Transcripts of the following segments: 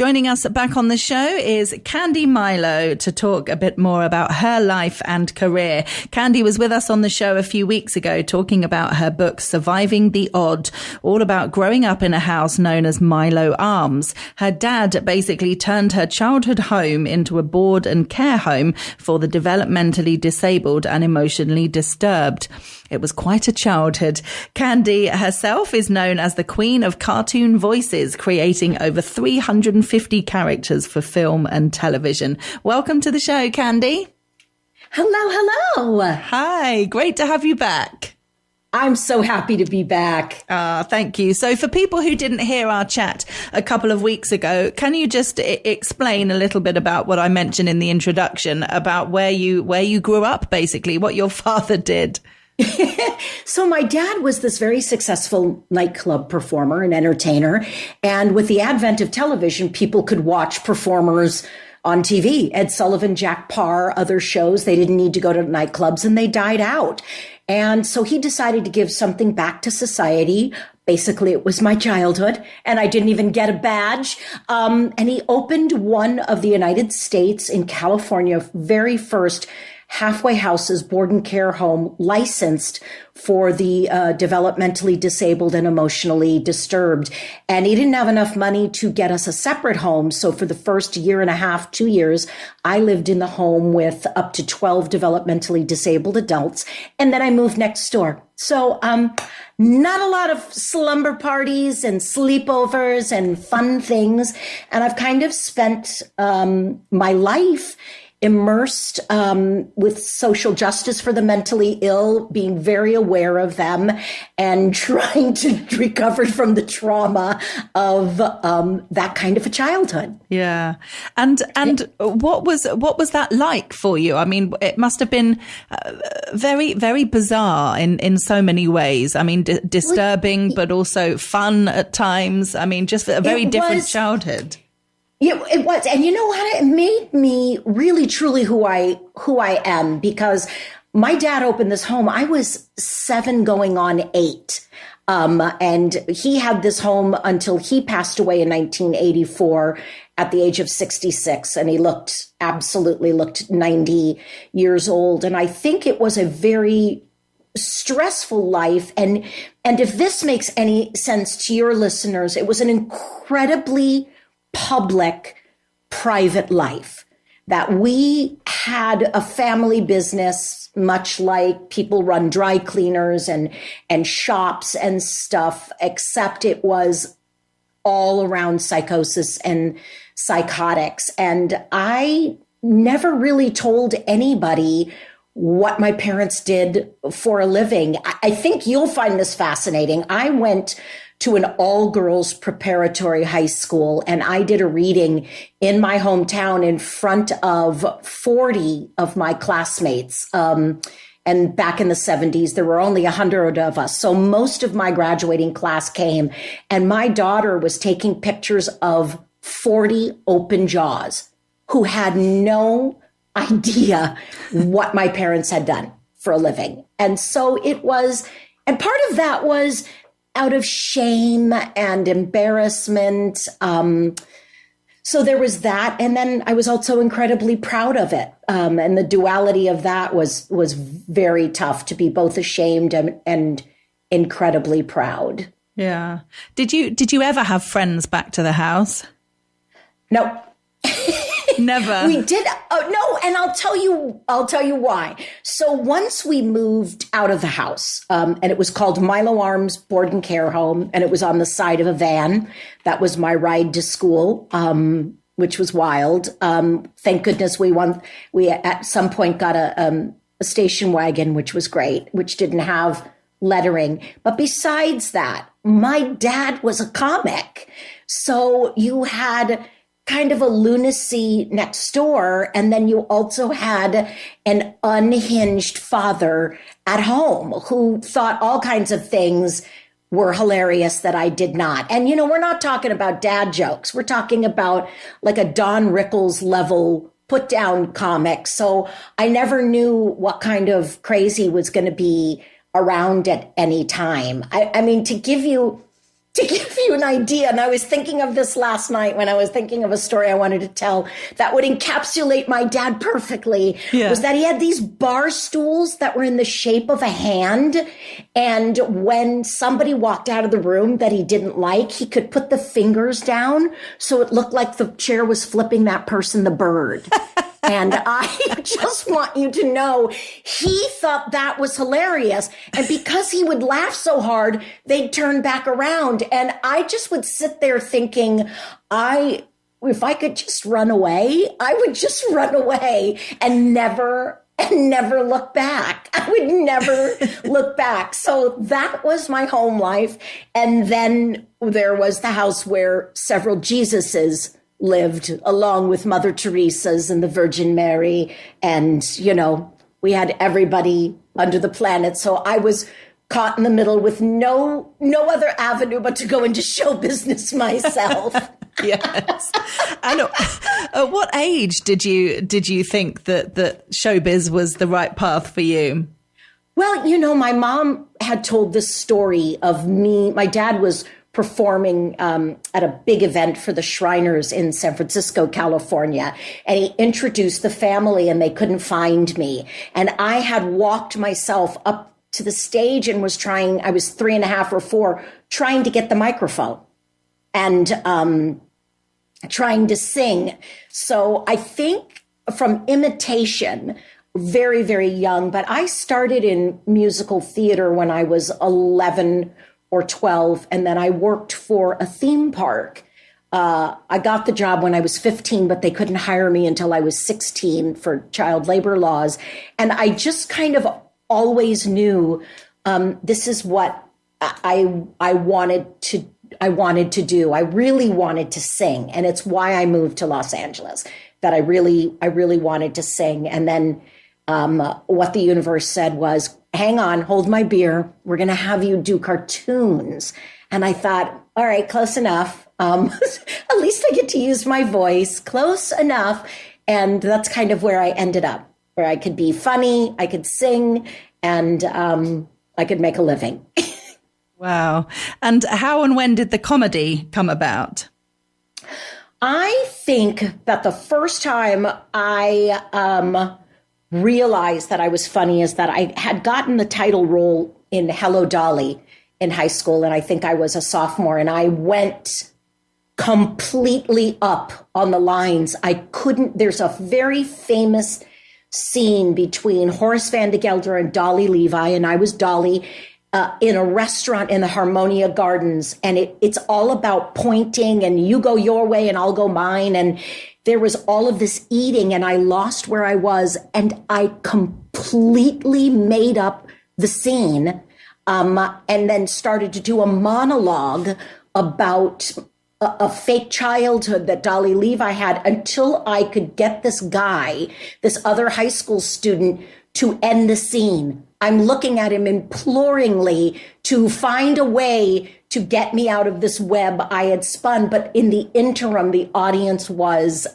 Joining us back on the show is Candi Milo to talk a bit more about her life and career. Candi was with us on the show a few weeks ago talking about her book, Surviving the Odd, all about growing up in a house known as Milo Arms. Her dad basically turned her childhood home into a board and care home for the developmentally disabled and emotionally disturbed. It was quite a childhood. Candi herself is known as the queen of cartoon voices, creating over 350 characters for film and television. Welcome to the show, Candi. Hello. Hi, great to have you back. I'm so happy to be back. Thank you. So for people who didn't hear our chat a couple of weeks ago, can you just explain a little bit about what I mentioned in the introduction about where you grew up, basically, what your father did? So my dad was this very successful nightclub performer and entertainer. And with the advent of television, people could watch performers on TV. Ed Sullivan, Jack Parr, other shows. They didn't need to go to nightclubs and they died out. And so he decided to give something back to society. Basically, it was my childhood, and I didn't even get a badge. And he opened one of the United States in California, very first halfway houses, board and care home licensed for the developmentally disabled and emotionally disturbed. And he didn't have enough money to get us a separate home. So for the first year and a half, 2 years, I lived in the home with up to 12 developmentally disabled adults. And then I moved next door. So not a lot of slumber parties and sleepovers and fun things. And I've kind of spent my life immersed with social justice for the mentally ill, being very aware of them and trying to recover from the trauma of that kind of a childhood. Yeah. And what was that like for you? I mean, it must have been very, very bizarre in so many ways. I mean, disturbing, but also fun at times. I mean, just a very different childhood. Yeah, it was. And you know what? It made me really, truly who I am, because my dad opened this home. I was 7 going on 8. And he had this home until he passed away in 1984 at the age of 66. And he absolutely looked 90 years old. And I think it was a very stressful life. And if this makes any sense to your listeners, it was an incredibly public, private life, that we had a family business, much like people run dry cleaners and shops and stuff, except it was all around psychosis and psychotics. And I never really told anybody what my parents did for a living. I think you'll find this fascinating. I went to an all-girls preparatory high school, and I did a reading in my hometown in front of 40 of my classmates. And back in the 70s, there were only 100 of us. So most of my graduating class came, and my daughter was taking pictures of 40 open jaws who had no idea what my parents had done for a living. And so it was, and part of that was out of shame and embarrassment. So there was that. And then I was also incredibly proud of it. And the duality of that was very tough, to be both ashamed and incredibly proud. Yeah. Did you ever have friends back to the house? No. Never. We did. Oh, no. And I'll tell you why. So once we moved out of the house, and it was called Milo Arms Board and Care Home, and it was on the side of a van. That was my ride to school, which was wild. Thank goodness we at some point got a station wagon, which was great, which didn't have lettering. But besides that, my dad was a comic. So you had kind of a lunacy next door. And then you also had an unhinged father at home who thought all kinds of things were hilarious that I did not. And, you know, we're not talking about dad jokes. We're talking about like a Don Rickles level put down comic. So I never knew what kind of crazy was going to be around at any time. I mean, to give you to give you an idea, and I was thinking of this last night when I was thinking of a story I wanted to tell that would encapsulate my dad perfectly, was that he had these bar stools that were in the shape of a hand. And when somebody walked out of the room that he didn't like, he could put the fingers down so it looked like the chair was flipping that person the bird. And I just want you to know, he thought that was hilarious. And because he would laugh so hard, they'd turn back around. And I just would sit there thinking, if I could just run away, I would just run away and never look back. I would never look back. So that was my home life. And then there was the house where several Jesuses lived, along with Mother Teresa's and the Virgin Mary. And, we had everybody under the planet. So I was caught in the middle with no other avenue but to go into show business myself. Yes. And at what age did you think that showbiz was the right path for you? Well, my mom had told this story of me. My dad was performing at a big event for the Shriners in San Francisco, California. And he introduced the family and they couldn't find me. And I had walked myself up to the stage and I was 3.5 or 4, trying to get the microphone and trying to sing. So I think from imitation, very, very young, but I started in musical theater when I was 11 or 12, and then I worked for a theme park. I got the job when I was 15, but they couldn't hire me until I was 16 for child labor laws. And I just kind of always knew this is what I wanted to do. I really wanted to sing, and it's why I moved to Los Angeles. That I really wanted to sing. And then what the universe said was, hang on, hold my beer. We're going to have you do cartoons. And I thought, all right, close enough. At least I get to use my voice. Close enough. And that's kind of where I ended up, where I could be funny, I could sing, and I could make a living. Wow. And how and when did the comedy come about? I think that the first time I realized that I was funny is that I had gotten the title role in Hello, Dolly in high school. And I think I was a sophomore, and I went completely up on the lines. There's a very famous scene between Horace Van de Gelder and Dolly Levi, and I was Dolly, in a restaurant in the Harmonia Gardens. And it's all about pointing, and you go your way and I'll go mine. And there was all of this eating, and I lost where I was, and I completely made up the scene, and then started to do a monologue about a fake childhood that Dolly Levi had, until I could get this other high school student, to end the scene. I'm looking at him imploringly to find a way to get me out of this web I had spun. But in the interim, the audience was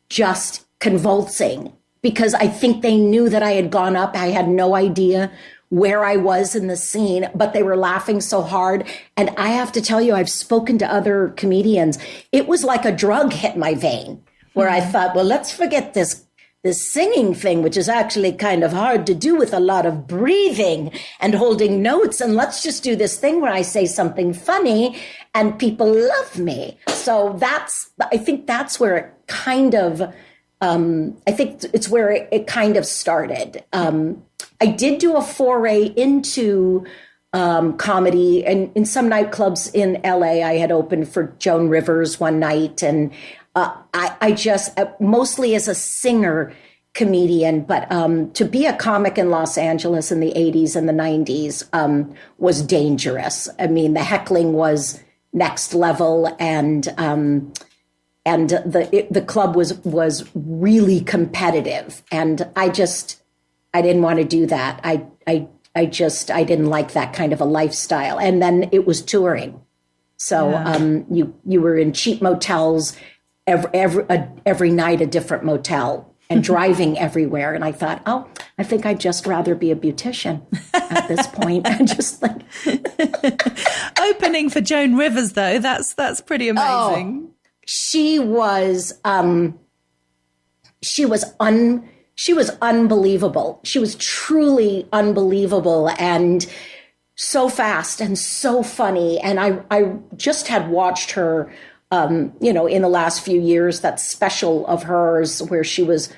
just convulsing, because I think they knew that I had gone up. I had no idea where I was in the scene, but they were laughing so hard. And I have to tell you, I've spoken to other comedians. It was like a drug hit my vein, where I thought, well, let's forget this singing thing, which is actually kind of hard to do with a lot of breathing and holding notes. And let's just do this thing where I say something funny and people love me. So I think that's where it kind of, I think it's where it kind of started. I did do a foray into comedy, and in some nightclubs in LA. I had opened for Joan Rivers one night, and I just, mostly as a singer comedian, but to be a comic in Los Angeles in the 80s and the 90s was dangerous. I mean, the heckling was next level, and the club was really competitive, and I didn't want to do that. I didn't like that kind of a lifestyle. And then it was touring. So you were in cheap motels every night, a different motel. and driving everywhere. And I thought, oh, I think I'd just rather be a beautician at this point. And just like opening for Joan Rivers, though, that's pretty amazing. Oh, she was unbelievable. She was truly unbelievable and so fast and so funny. And I just had watched her, in the last few years, that special of hers where she was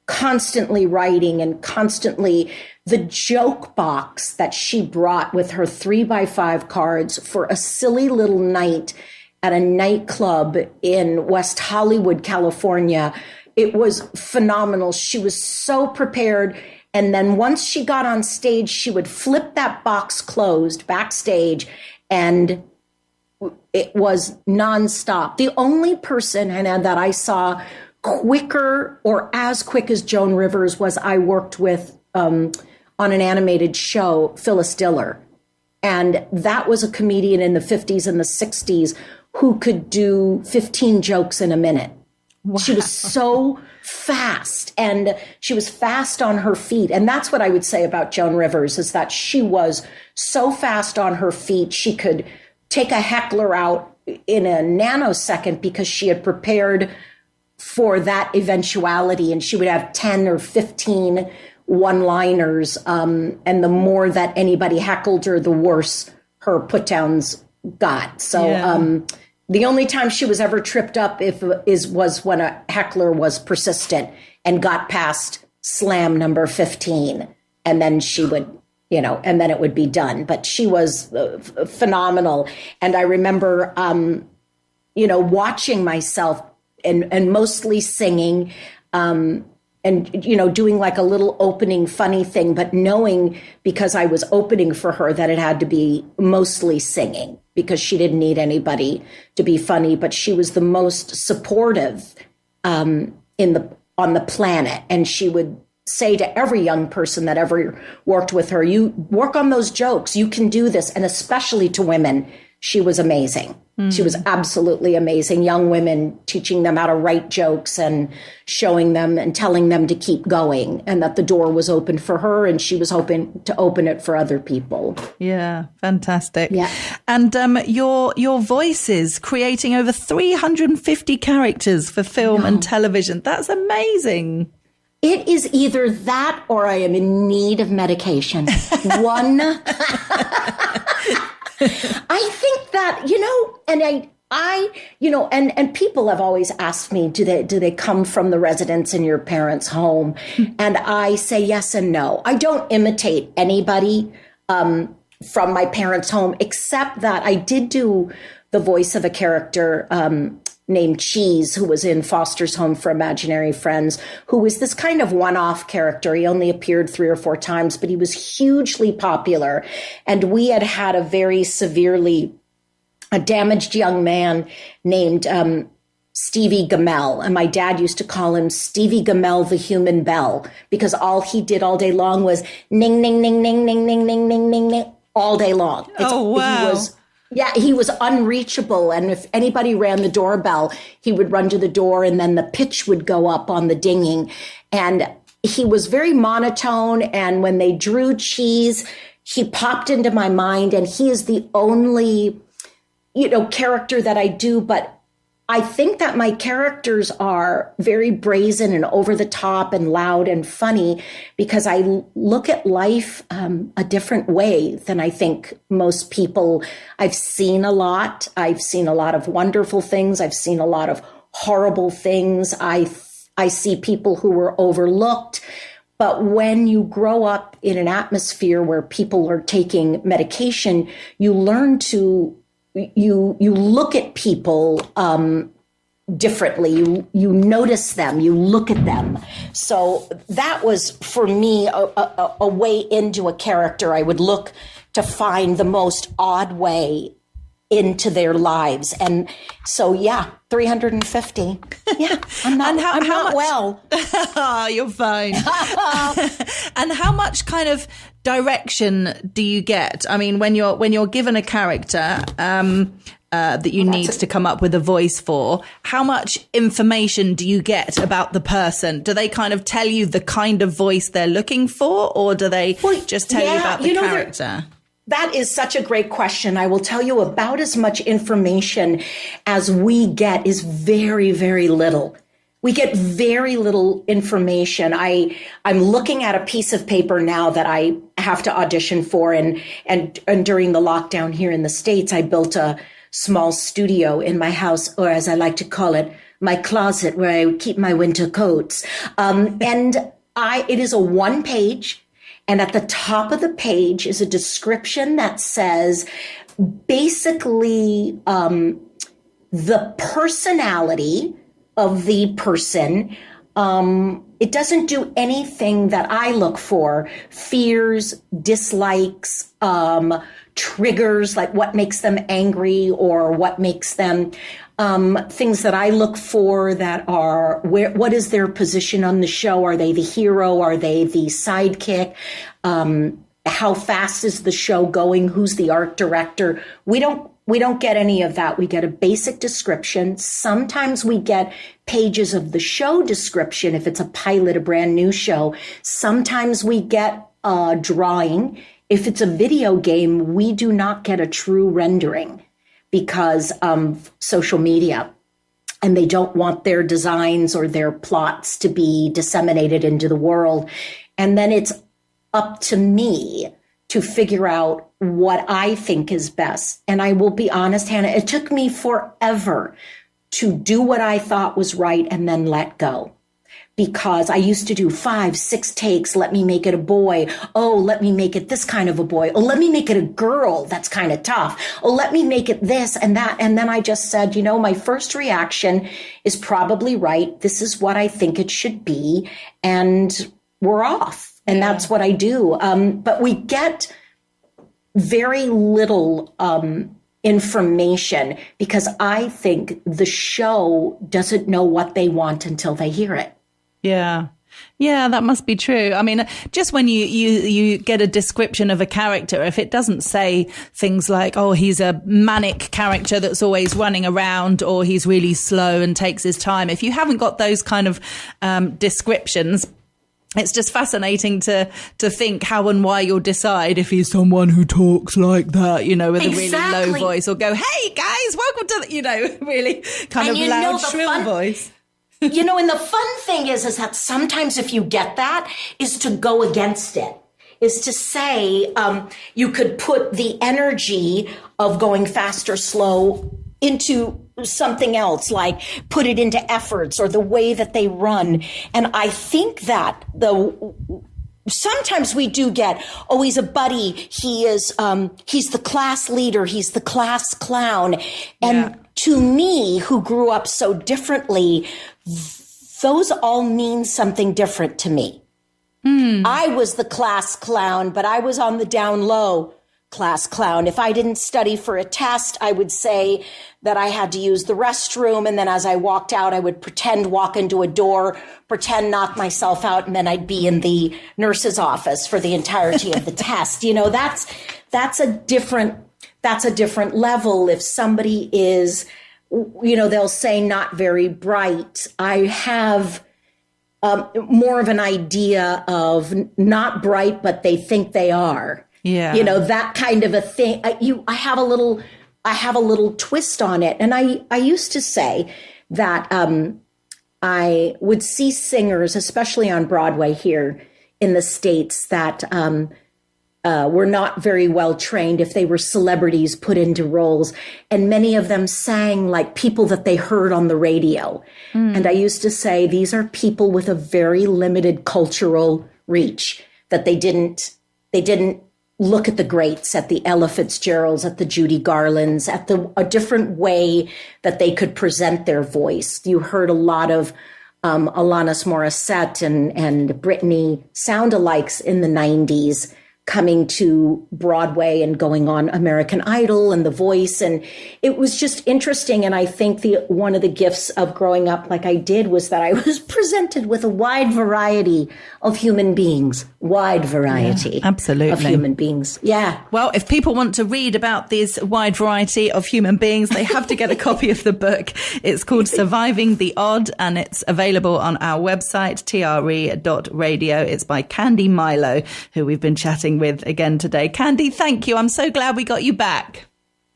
constantly writing and constantly the joke box that she brought with her 3x5 cards for a silly little night at a nightclub in West Hollywood, California. It was phenomenal. She was so prepared. And then once she got on stage, she would flip that box closed backstage, and it was nonstop. The only person, Hannah, that I saw quicker or as quick as Joan Rivers was I worked with on an animated show, Phyllis Diller. And that was a comedian in the 50s and the 60s who could do 15 jokes in a minute. Wow. She was so fast, and she was fast on her feet. And that's what I would say about Joan Rivers, is that she was so fast on her feet. She could take a heckler out in a nanosecond because she had prepared for that eventuality. And she would have 10 or 15 one-liners. And the more that anybody heckled her, the worse her put-downs got. So, the only time she was ever tripped up was when a heckler was persistent and got past slam number 15, and then she would, and then it would be done. But she was phenomenal. And I remember, watching myself and mostly singing, and, doing like a little opening funny thing, but knowing because I was opening for her that it had to be mostly singing, because she didn't need anybody to be funny, but she was the most supportive on the planet. And she would say to every young person that ever worked with her, you work on those jokes, you can do this. And especially to women, she was amazing. She was absolutely amazing. Young women, teaching them how to write jokes and showing them and telling them to keep going, and that the door was open for her and she was hoping to open it for other people. Yeah, fantastic. Yeah. And your voices, creating over 350 characters for film and television. That's amazing. It is either that or I am in need of medication. One. I think that, and people have always asked me, do they come from the residence in your parents' home? And I say yes and no. I don't imitate anybody from my parents' home, except that I did do the voice of a character named Cheese, who was in Foster's Home for Imaginary Friends, who was this kind of one-off character. He only appeared 3 or 4 times, but he was hugely popular. And we had a very severely damaged young man named Stevie Gamel. And my dad used to call him Stevie Gamel, the human bell, because all he did all day long was ning, ning, ning, ning, ning, ning, ning, ning, ning, ning, all day long. Wow. He was unreachable. And if anybody rang the doorbell, he would run to the door and then the pitch would go up on the dinging. And he was very monotone. And when they drew Cheese, he popped into my mind. And he is the only, character that I do. But I think that my characters are very brazen and over the top and loud and funny because I look at life a different way than I think most people. I've seen a lot. I've seen a lot of wonderful things. I've seen a lot of horrible things. I see people who were overlooked. But when you grow up in an atmosphere where people are taking medication, you learn to you look at people differently. You notice them, you look at them. So that was for me a way into a character. I would look to find the most odd way into their lives. And so, 350. Yeah, I'm not, and I'm not much, well. Oh, you're fine. And how much kind of direction do you get? I mean, when you're given a character that you need to come up with a voice for, how much information do you get about the person? Do they kind of tell you the kind of voice they're looking for, or do they just tell you about the character? That is such a great question. I will tell you, about as much information as we get is very, very little. We get very little information. I'm looking at a piece of paper now that I have to audition for. And during the lockdown here in the States, I built a small studio in my house, or as I like to call it, my closet, where I keep my winter coats. It is a 1-page. And at the top of the page is a description that says basically the personality of the person. It doesn't do anything that I look for: fears, dislikes, triggers, like what makes them angry or what makes them things that I look for that are what is their position on the show? Are they the hero? Are they the sidekick? How fast is the show going? Who's the art director? We don't get any of that. We get a basic description. Sometimes we get pages of the show description if it's a pilot, a brand new show. Sometimes we get a drawing. If it's a video game, we do not get a true rendering because of social media, and they don't want their designs or their plots to be disseminated into the world. And then it's up to me to figure out what I think is best. And I will be honest, Hannah, it took me forever to do what I thought was right and then let go. Because I used to do 5, 6 takes. Let me make it a boy. Oh, let me make it this kind of a boy. Oh, let me make it a girl. That's kind of tough. Oh, let me make it this and that. And then I just said, my first reaction is probably right. This is what I think it should be. And we're off. And that's what I do. But we get very little information because I think the show doesn't know what they want until they hear it. Yeah. Yeah, that must be true. I mean, just when you get a description of a character, if it doesn't say things like, oh, he's a manic character that's always running around, or he's really slow and takes his time. If you haven't got those kind of descriptions, it's just fascinating to think how and why you'll decide if he's someone who talks like that, with a really low voice, or go, hey guys, welcome to the, really kind of loud, shrill voice. And the fun thing is that sometimes if you get that, is to go against it, is to say, you could put the energy of going fast or slow into something else, like put it into efforts or the way that they run. And I think that sometimes we do get, oh, he's a buddy. He is, he's the class leader. He's the class clown. And to me, who grew up so differently, those all mean something different to me. I was the class clown, but I was on the down low class clown. If I didn't study for a test, I would say that I had to use the restroom. And then as I walked out, I would walk into a door, pretend knock myself out, and then I'd be in the nurse's office for the entirety of the test. That's a different level. If somebody is, they'll say not very bright. I have more of an idea of not bright, but they think they are. Yeah. That kind of a thing. I have a little twist on it. And I used to say that I would see singers, especially on Broadway here in the States, that were not very well trained if they were celebrities put into roles. And many of them sang like people that they heard on the radio. And I used to say, these are people with a very limited cultural reach, that they didn't look at the greats, at the Ella Fitzgeralds, at the Judy Garlands, at a different way that they could present their voice. You heard a lot of Alanis Morissette and Britney sound-alikes in the 90s coming to Broadway and going on American Idol and The Voice. And it was just interesting. And I think one of the gifts of growing up like I did was that I was presented with a wide variety of human beings, absolutely. of human beings. Yeah. Well, if people want to read about this wide variety of human beings, they have to get a copy of the book. It's called Surviving the Odd, and it's available on our website, tre.radio. It's by Candi Milo, who we've been chatting with again today. Candi, thank you. I'm so glad we got you back.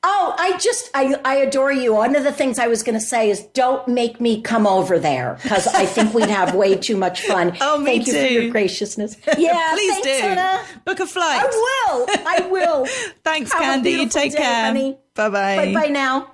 Oh, I adore you. One of the things I was going to say is don't make me come over there because I think we'd have way too much fun. Oh, me Thank too. you for your graciousness. Yeah, please thanks, do. Hannah. Book a flight. I will. Thanks, Have Candi. You take care. Honey. Bye-bye. Bye-bye now.